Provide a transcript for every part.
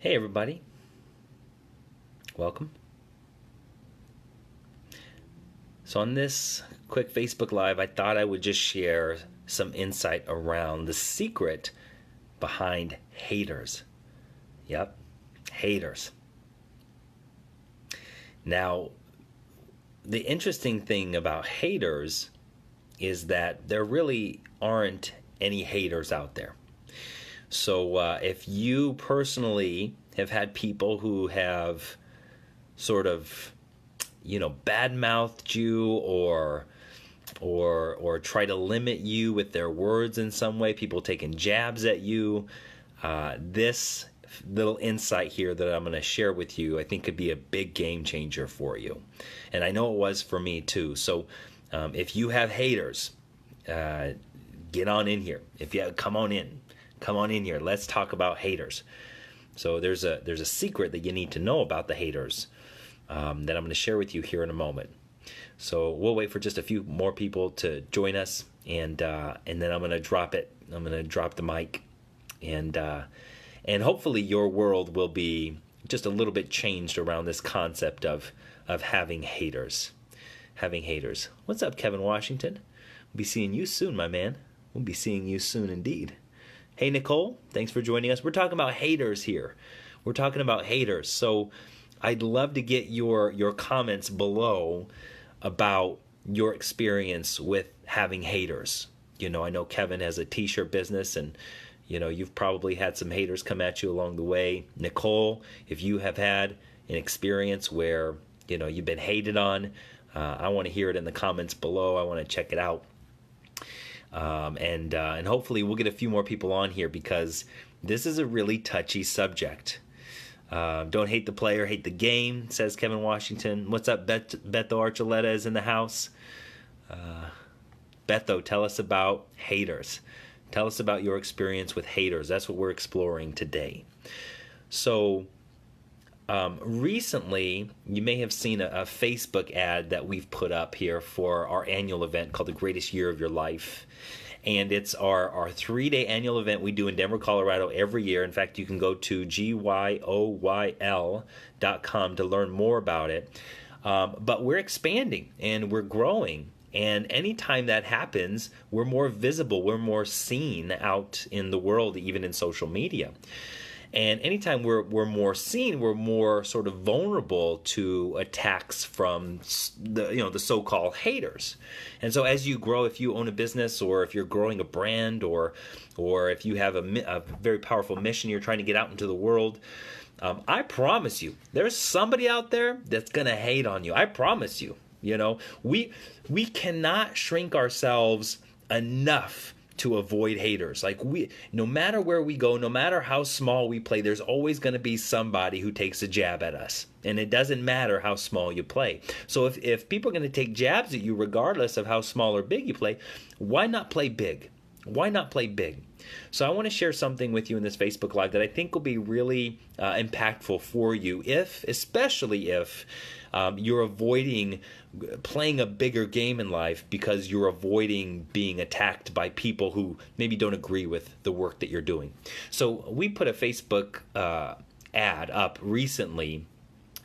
Hey everybody, welcome. So on this quick Facebook Live, I thought I would just share some insight around the secret behind haters. Yep, haters. Now, the interesting thing about haters is that there really aren't any haters out there. So if you personally have had people who have sort of, bad-mouthed you or try to limit you with their words in some way, people taking jabs at you, this little insight here that I'm going to share with you, I think could be a big game changer for you. And I know it was for me too. So if you have haters, get on in here. If you come on in here. Let's talk about haters. So there's a secret that you need to know about the haters that I'm going to share with you here in a moment. So we'll wait for just a few more people to join us, and then I'm going to drop it. I'm going to drop the mic, and hopefully your world will be just a little bit changed around this concept of having haters. Having haters. What's up, Kevin Washington? We'll be seeing you soon, my man. We'll be seeing you soon indeed. Hey, Nicole, thanks for joining us. We're talking about haters here. We're talking about haters. So I'd love to get your comments below about your experience with having haters. I know Kevin has a t-shirt business, and you've probably had some haters come at you along the way. Nicole, if you have had an experience where you've been hated on, I want to hear it in the comments below. I want to check it out. And hopefully we'll get a few more people on here, because this is a really touchy subject. Don't hate the player, hate the game, says Kevin Washington. What's up, Betho Archuleta is in the house. Betho, tell us about haters. Tell us about your experience with haters. That's what we're exploring today. So recently, you may have seen a Facebook ad that we've put up here for our annual event called The Greatest Year of Your Life. And it's our 3-day annual event we do in Denver, Colorado every year. In fact, you can go to GYOYL.com to learn more about it. But we're expanding and we're growing. And anytime that happens, we're more visible, we're more seen out in the world, even in social media. And anytime we're more seen, we're more sort of vulnerable to attacks from the so-called haters. And so as you grow, if you own a business, or if you're growing a brand, or if you have a very powerful mission you're trying to get out into the world, I promise you, there's somebody out there that's going to hate on you. I promise you. We cannot shrink ourselves enough to avoid haters. No matter where we go, no matter how small we play, there's always going to be somebody who takes a jab at us. And it doesn't matter how small you play. So if people are going to take jabs at you, regardless of how small or big you play, why not play big? Why not play big? So I want to share something with you in this Facebook Live that I think will be really impactful for you, especially if you're avoiding playing a bigger game in life because you're avoiding being attacked by people who maybe don't agree with the work that you're doing. So we put a Facebook ad up recently.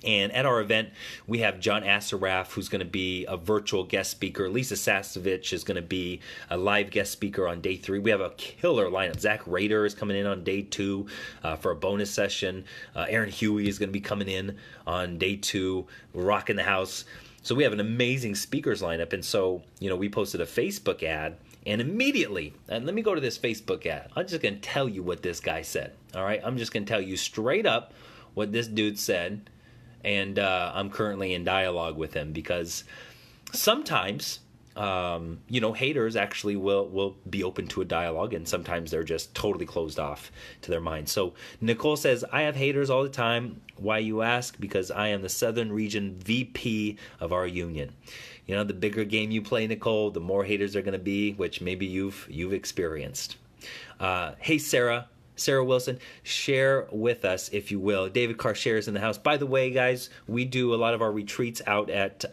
And at our event, we have John Assaraf, who's going to be a virtual guest speaker. Lisa Sasevich is going to be a live guest speaker on day 3. We have a killer lineup. Zach Rader is coming in on day 2 for a bonus session. Aaron Huey is going to be coming in on day 2. We're rocking the house. So we have an amazing speakers lineup. And so, we posted a Facebook ad. And immediately, and let me go to this Facebook ad. I'm just going to tell you what this guy said. All right? I'm just going to tell you straight up what this dude said. And I'm currently in dialogue with him, because sometimes, haters actually will be open to a dialogue, and sometimes they're just totally closed off to their mind. So Nicole says, I have haters all the time. Why, you ask? Because I am the Southern Region VP of our union. The bigger game you play, Nicole, the more haters are going to be, which maybe you've experienced. Hey, Sarah Wilson, share with us, if you will. David Carshare is in the house. By the way, guys, we do a lot of our retreats out at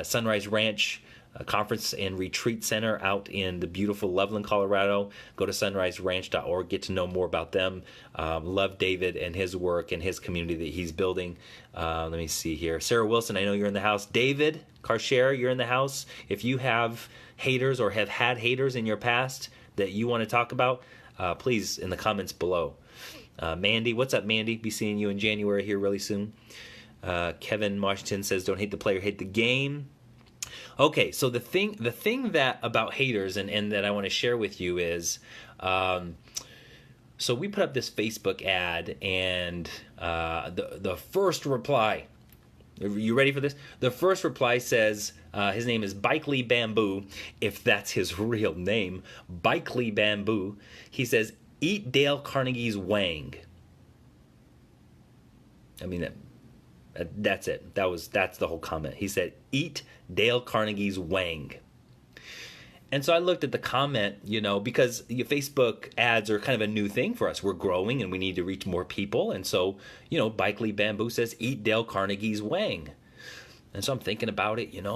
Sunrise Ranch conference and retreat center out in the beautiful Loveland, Colorado. Go to sunriseranch.org, get to know more about them. Love David and his work and his community that he's building. Let me see here. Sarah Wilson, I know you're in the house. David Karcher, you're in the house. If you have haters or have had haters in your past that you want to talk about, please in the comments below. Mandy, what's up, Mandy? Be seeing you in January here really soon. Kevin Washington says, don't hate the player, hate the game. Okay, so the thing that about haters and that I want to share with you is, so we put up this Facebook ad, and the first reply, are you ready for this? The first reply says, his name is Bikely Bamboo, if that's his real name, Bikely Bamboo. He says, eat Dale Carnegie's Wang. I mean, that's it. That's the whole comment. He said, eat Dale Carnegie's Wang. And so I looked at the comment, because Facebook ads are kind of a new thing for us. We're growing and we need to reach more people. And so, Bikely Bamboo says, eat Dale Carnegie's Wang. And so I'm thinking about it, and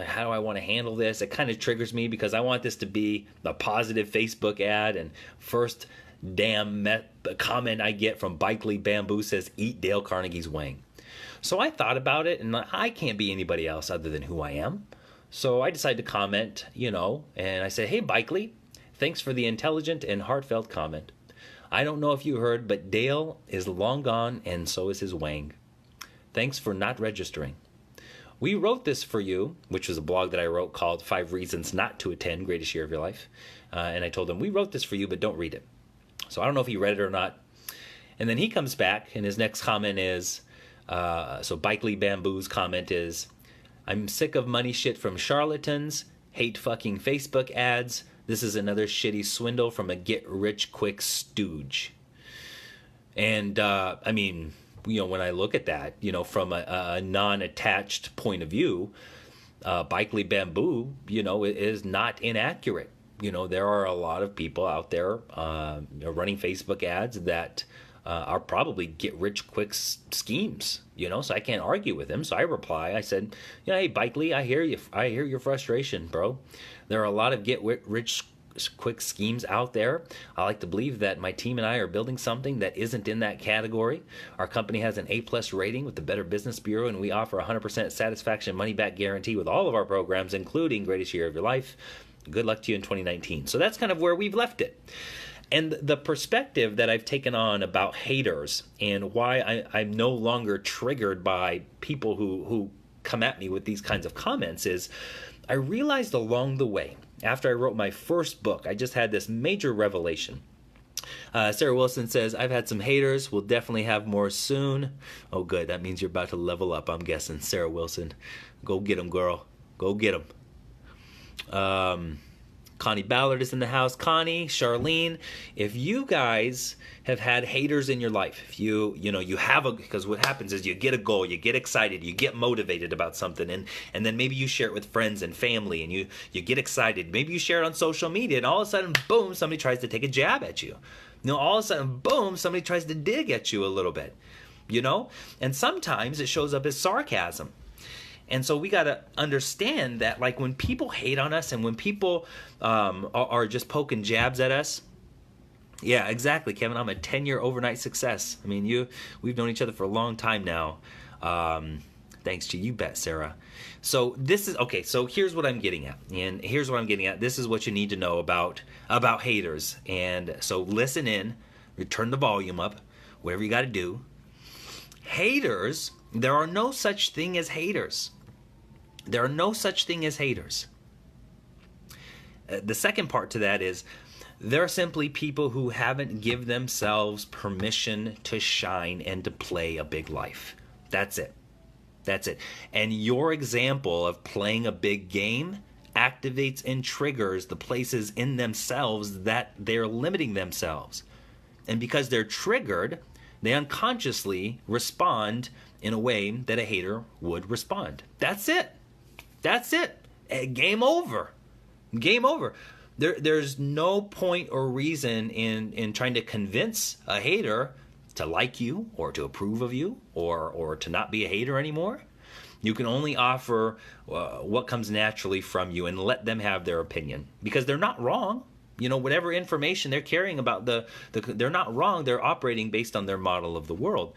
how do I want to handle this? It kind of triggers me because I want this to be a positive Facebook ad. And first damn comment I get from Bikely Bamboo says, eat Dale Carnegie's Wang. So I thought about it, and I can't be anybody else other than who I am. So I decided to comment, and I said, hey, Bikely, thanks for the intelligent and heartfelt comment. I don't know if you heard, but Dale is long gone, and so is his Wang. Thanks for not registering. We wrote this for you, which was a blog that I wrote called 5 Reasons Not to Attend Greatest Year of Your Life. And I told him, we wrote this for you, but don't read it. So I don't know if he read it or not. And then he comes back, and his next comment is, so Bikely Bamboo's comment is, I'm sick of money shit from charlatans, hate fucking Facebook ads. This is another shitty swindle from a get-rich-quick stooge. And, I mean, when I look at that, from a non-attached point of view, Bikely Bamboo, is not inaccurate. There are a lot of people out there running Facebook ads that are probably get-rich-quick schemes, so I can't argue with him. So I reply, I said, hey, Bikely, I hear you. I hear your frustration, bro. There are a lot of get-rich-quick schemes out there. I like to believe that my team and I are building something that isn't in that category. Our company has an A+ rating with the Better Business Bureau, and we offer 100% satisfaction money-back guarantee with all of our programs, including Greatest Year of Your Life. Good luck to you in 2019. So that's kind of where we've left it. And the perspective that I've taken on about haters and why I'm no longer triggered by people who come at me with these kinds of comments is I realized along the way, after I wrote my first book, I just had this major revelation. Sarah Wilson says, I've had some haters. We'll definitely have more soon. Oh, good. That means you're about to level up, I'm guessing. Sarah Wilson. Go get them, girl. Go get them. Connie Ballard is in the house. Connie, Charlene, if you guys have had haters in your life, if you have because what happens is you get a goal, you get excited, you get motivated about something, and then maybe you share it with friends and family, and you get excited. Maybe you share it on social media, and all of a sudden, boom, somebody tries to take a jab at you. All of a sudden, boom, somebody tries to dig at you a little bit, And sometimes it shows up as sarcasm. And so we got to understand that, like, when people hate on us and when people are just poking jabs at us, yeah, exactly, Kevin. I'm a 10-year overnight success. I mean, we've known each other for a long time now. Thanks to you, bet, Sarah. So this is okay. So here's what I'm getting at, and here's what I'm getting at. This is what you need to know about haters. And so listen in, turn the volume up, whatever you got to do. Haters. There are no such thing as haters. There are no such thing as haters. The second part to that is they're simply people who haven't given themselves permission to shine and to play a big life. That's it. That's it. And your example of playing a big game activates and triggers the places in themselves that they're limiting themselves. And because they're triggered, they unconsciously respond in a way that a hater would respond. That's it. That's it. Game over. Game over. There's no point or reason in trying to convince a hater to like you or to approve of you or to not be a hater anymore. You can only offer what comes naturally from you and let them have their opinion, because they're not wrong. Whatever information they're carrying about they're not wrong. They're operating based on their model of the world.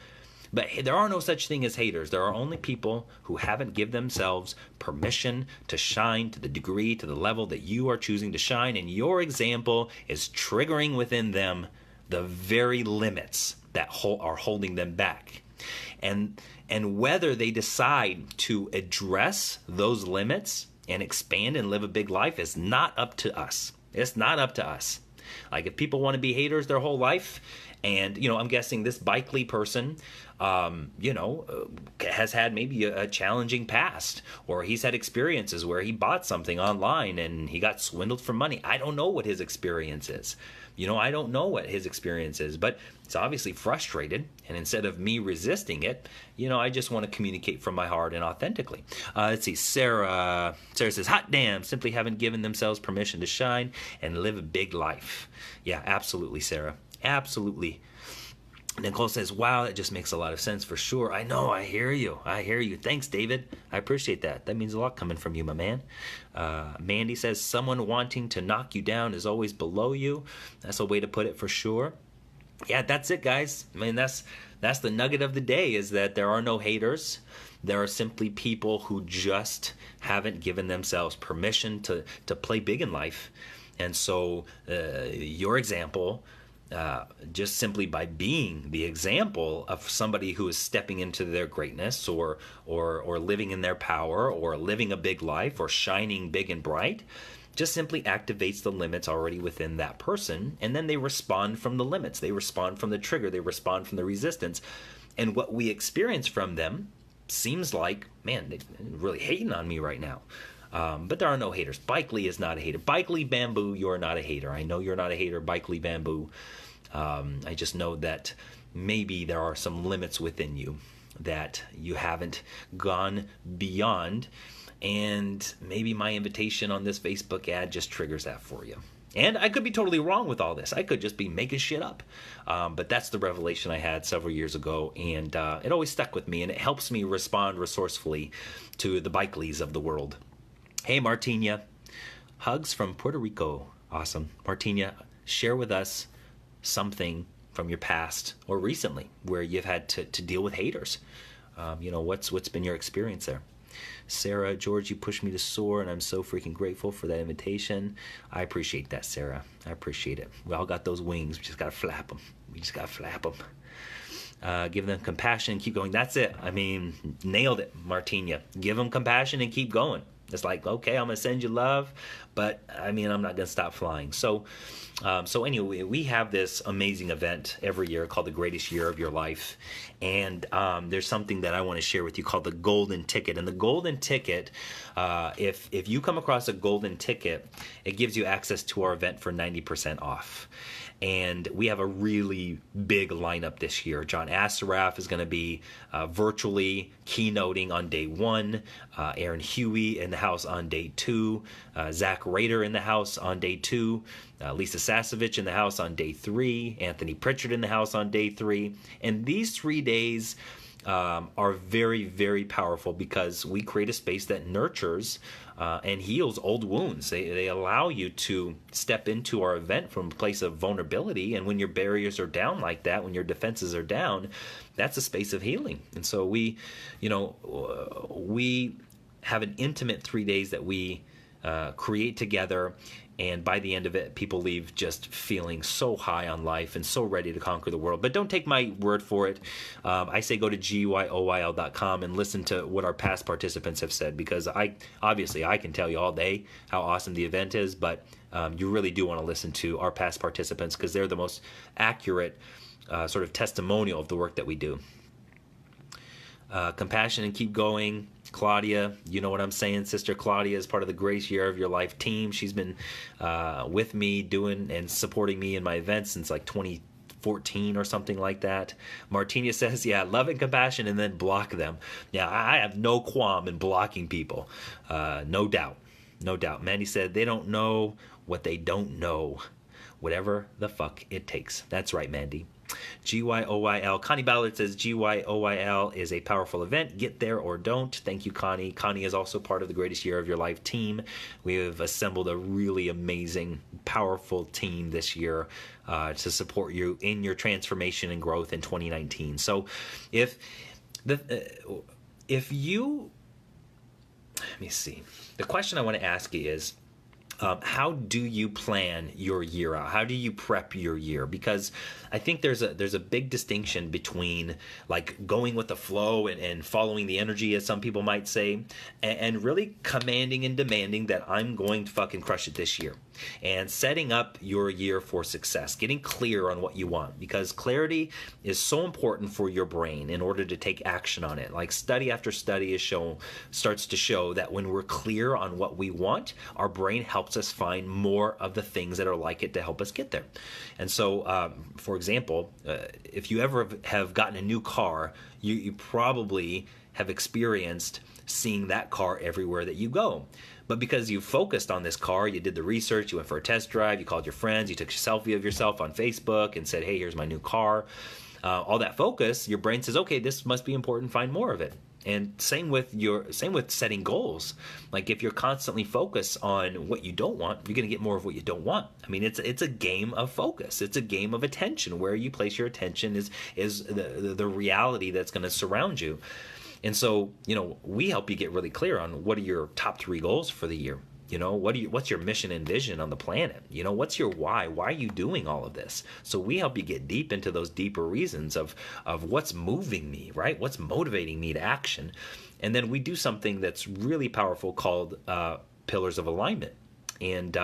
But there are no such thing as haters. There are only people who haven't given themselves permission to shine to the degree, to the level that you are choosing to shine. And your example is triggering within them the very limits that are holding them back. And whether they decide to address those limits and expand and live a big life is not up to us. It's not up to us. Like, if people want to be haters their whole life, and, I'm guessing this Bikely person, has had maybe a challenging past, or he's had experiences where he bought something online and he got swindled for money. I don't know what his experience is. I don't know what his experience is, but it's obviously frustrated. And instead of me resisting it, I just want to communicate from my heart and authentically. Let's see. Sarah says, hot damn, simply haven't given themselves permission to shine and live a big life. Yeah, absolutely, Sarah. Absolutely. Nicole says, wow, that just makes a lot of sense for sure. I know, I hear you. Thanks, David. I appreciate that. That means a lot coming from you, my man. Mandy says, someone wanting to knock you down is always below you. That's a way to put it for sure. Yeah, that's it, guys. I mean, that's the nugget of the day, is that there are no haters. There are simply people who just haven't given themselves permission to play big in life. And so your example, just simply by being the example of somebody who is stepping into their greatness, or living in their power, or living a big life, or shining big and bright, just simply activates the limits already within that person. And then they respond from the limits. They respond from the trigger. They respond from the resistance. And what we experience from them seems like, man, they're really hating on me right now. But there are no haters. Bikely is not a hater. Bikely Bamboo, you're not a hater. I know you're not a hater, Bikely Bamboo. I just know that maybe there are some limits within you that you haven't gone beyond. And maybe my invitation on this Facebook ad just triggers that for you. And I could be totally wrong with all this. I could just be making shit up. But that's the revelation I had several years ago. And it always stuck with me. And it helps me respond resourcefully to the Bikeleys of the world. Hey, Martina. Hugs from Puerto Rico. Awesome. Martina, share with us something from your past or recently where you've had to deal with haters. What's been your experience there? Sarah, George, you pushed me to soar, and I'm so freaking grateful for that invitation. I appreciate that, Sarah. I appreciate it. We all got those wings. We just got to flap them. Give them compassion and keep going. That's it. I mean, nailed it, Martina. Give them compassion and keep going. It's like, okay, I'm going to send you love, but I'm not going to stop flying. So anyway, we have this amazing event every year called the Greatest Year of Your Life. And there's something that I want to share with you called the Golden Ticket. And the Golden Ticket, if you come across a Golden Ticket, it gives you access to our event for 90% off. And we have a really big lineup this year. John Assaraf is going to be virtually keynoting on day 1. Aaron Huey in the house on day 2. Zach Rader in the house on day 2. Lisa Sasevich in the house on day 3. Anthony Pritchard in the house on day 3. And these 3 days are very, very powerful because we create a space that nurtures and heals old wounds. They allow you to step into our event from a place of vulnerability. And when your barriers are down like that, when your defenses are down, that's a space of healing. And so we have an intimate 3 days that we create together. And by the end of it, people leave just feeling so high on life and so ready to conquer the world. But don't take my word for it. I say go to GUIOYL.com and listen to what our past participants have said, because I can tell you all day how awesome the event is, but you really do want to listen to our past participants because they're the most accurate sort of testimonial of the work that we do. Compassion and keep going. Claudia, you know what I'm saying. Sister Claudia is part of the Greatest Year of Your Life team. She's been with me doing and supporting me in my events since like 2014 or something like that. Martina says, yeah, love and compassion, and then block them. Yeah, I have no qualm in blocking people. No doubt. Mandy said, they don't know what they don't know. Whatever the fuck it takes. That's right, Mandy. GYOYL. Connie Ballard says GYOYL is a powerful event. Get there or don't. Thank you, Connie. Connie is also part of the Greatest Year of Your Life team. We have assembled a really amazing, powerful team this year to support you in your transformation and growth in 2019. So if you, let me see, the question I want to ask you is, how do you plan your year out? How do you prep your year? Because I think there's a big distinction between like going with the flow and following the energy, as some people might say, and really commanding and demanding that I'm going to fucking crush it this year. And setting up your year for success, getting clear on what you want, because clarity is so important for your brain in order to take action on it. Like study after study starts to show that when we're clear on what we want, our brain helps us find more of the things that are like it to help us get there. And so, for example, if you ever have gotten a new car, you probably have experienced seeing that car everywhere that you go. But because you focused on this car, you did the research, you went for a test drive, you called your friends, you took a selfie of yourself on Facebook and said, hey, here's my new car. All that focus, your brain says, okay, this must be important, find more of it. And same with setting goals. Like if you're constantly focused on what you don't want, you're going to get more of what you don't want. I mean, it's a game of focus. It's a game of attention. Where you place your attention is the reality that's going to surround you. And so, we help you get really clear on what are your top 3 goals for the year. What's your mission and vision on the planet? What's your why? Why are you doing all of this? So we help you get deep into those deeper reasons of what's moving me, right? What's motivating me to action? And then we do something that's really powerful called Pillars of Alignment. And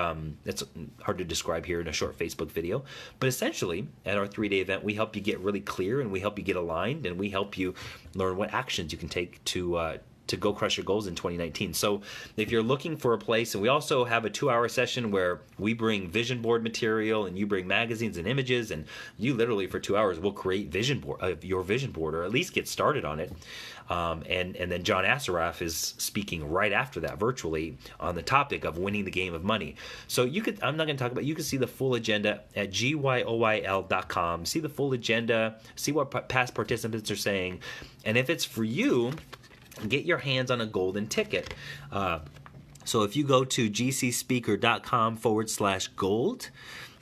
it's hard to describe here in a short Facebook video. But essentially, at our 3-day event, we help you get really clear, and we help you get aligned, and we help you learn what actions you can take to go crush your goals in 2019. So if you're looking for a place, and we also have a 2-hour session where we bring vision board material and you bring magazines and images, and you literally for 2 hours will create your vision board, or at least get started on it. And then John Assaraf is speaking right after that virtually on the topic of winning the game of money. So I'm not going to talk about, you can see the full agenda at GYOYL.com, see the full agenda, see what past participants are saying. And if it's for you, get your hands on a golden ticket. So if you go to gcspeaker.com/gold,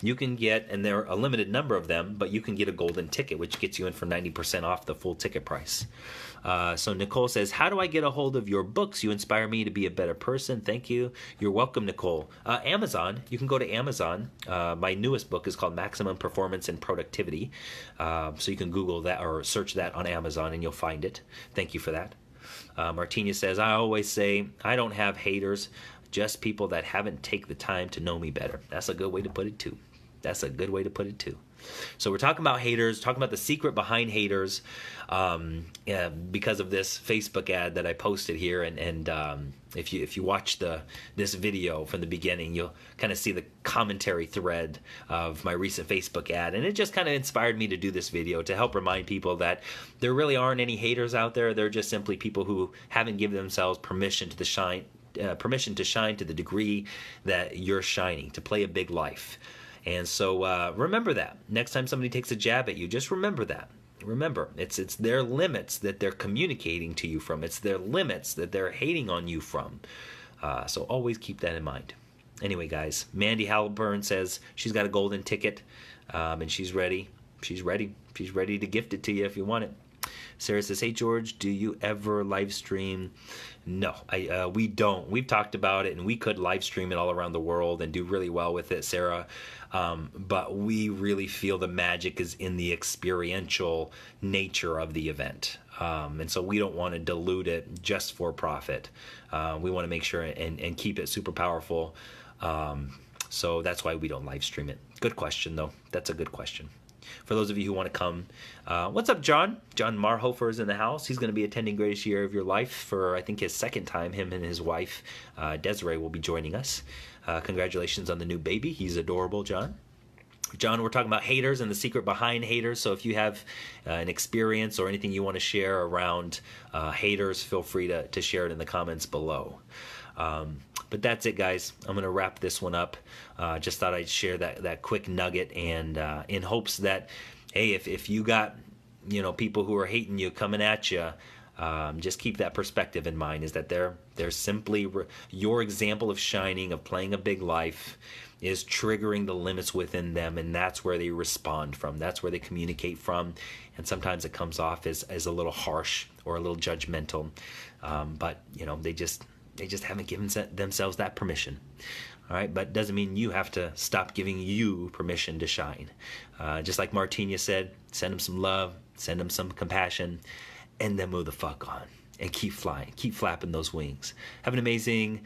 you can get, and there are a limited number of them, but you can get a golden ticket, which gets you in for 90% off the full ticket price. So Nicole says, how do I get a hold of your books? You inspire me to be a better person. Thank you. You're welcome, Nicole. Amazon. You can go to Amazon. My newest book is called Maximum Performance and Productivity. So you can Google that or search that on Amazon and you'll find it. Thank you for that. Martina says, I always say, I don't have haters, just people that haven't taken the time to know me better. That's a good way to put it too. So we're talking about haters, talking about the secret behind haters, because of this Facebook ad that I posted here. And if you watch this video from the beginning, you'll kind of see the commentary thread of my recent Facebook ad. And it just kind of inspired me to do this video to help remind people that there really aren't any haters out there. They're just simply people who haven't given themselves permission to shine to the degree that you're shining, to play a big life. And so remember that. Next time somebody takes a jab at you, just remember that. Remember, it's their limits that they're communicating to you from. It's their limits that they're hating on you from. So always keep that in mind. Anyway, guys, Mandy Halliburton says she's got a golden ticket, and she's ready. She's ready to gift it to you if you want it. Sarah says, hey, George, do you ever live stream? No, we don't. We've talked about it, and we could live stream it all around the world and do really well with it, Sarah. But we really feel the magic is in the experiential nature of the event. And so we don't want to dilute it just for profit. We want to make sure and keep it super powerful. So that's why we don't live stream it. Good question, though. That's a good question. For those of you who want to come, what's up, John? John Marhofer is in the house. He's going to be attending Greatest Year of Your Life for, I think, his second time. Him and his wife, Desiree, will be joining us. Congratulations on the new baby. He's adorable, John. John, we're talking about haters and the secret behind haters. So if you have an experience or anything you want to share around haters, feel free to share it in the comments below. But that's it, guys. I'm going to wrap this one up. Just thought I'd share that quick nugget, and in hopes that hey, if you got, people who are hating you coming at you, just keep that perspective in mind, is that they're simply your example of shining, of playing a big life, is triggering the limits within them, and that's where they respond from. That's where they communicate from, and sometimes it comes off as a little harsh or a little judgmental, but they just haven't given themselves that permission. All right, but doesn't mean you have to stop giving you permission to shine. Just like Martinia said, send them some love, send them some compassion, and then move the fuck on and keep flying, keep flapping those wings. Have an amazing,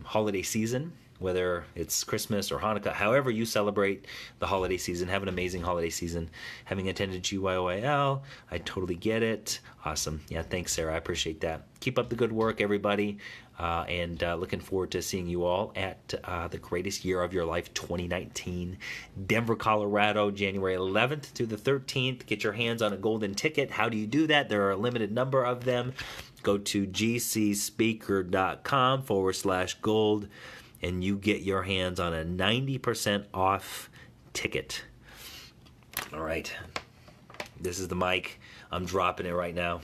holiday season, whether it's Christmas or Hanukkah, however you celebrate the holiday season. Have an amazing holiday season. Having attended GYOIL, I totally get it. Awesome. Yeah, thanks, Sarah. I appreciate that. Keep up the good work, everybody. And looking forward to seeing you all at the Greatest Year of Your Life 2019, Denver, Colorado, January 11th through the 13th. Get your hands on a golden ticket. How do you do that? There are a limited number of them. Go to gcspeaker.com/gold, and you get your hands on a 90% off ticket. All right. This is the mic. I'm dropping it right now.